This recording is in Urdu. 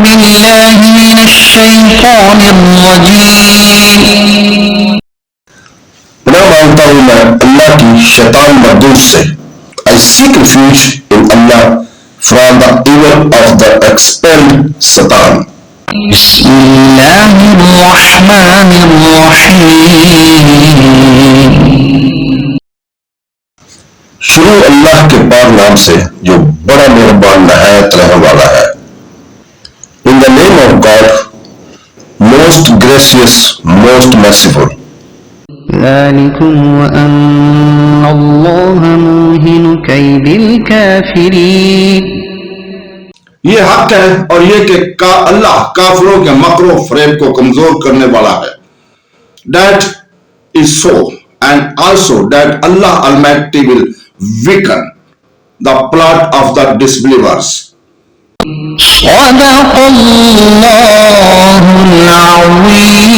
بالله من الشيطان الرجيم. پناہ مانگتا ہوں میں اللہ کی شیطان مردود سے. I seek refuge in Allah from the evil of the expelled Satan. بسم الله الرحمن الرحيم. شروع اللہ کے پاک نام سے جو بڑا مہربان نہایت رحم والا ہے. In the name of God, most gracious, most merciful. ذلكم وأن الله موهن كيد الكافرين. یہ حق ہے اور یہ کہ اللہ کافروں کے مکر و فریب کو کمزور کرنے والا ہے. That is so, and also that Allah Almighty will weaken the plot of the disbelievers. صدق الله العظيم.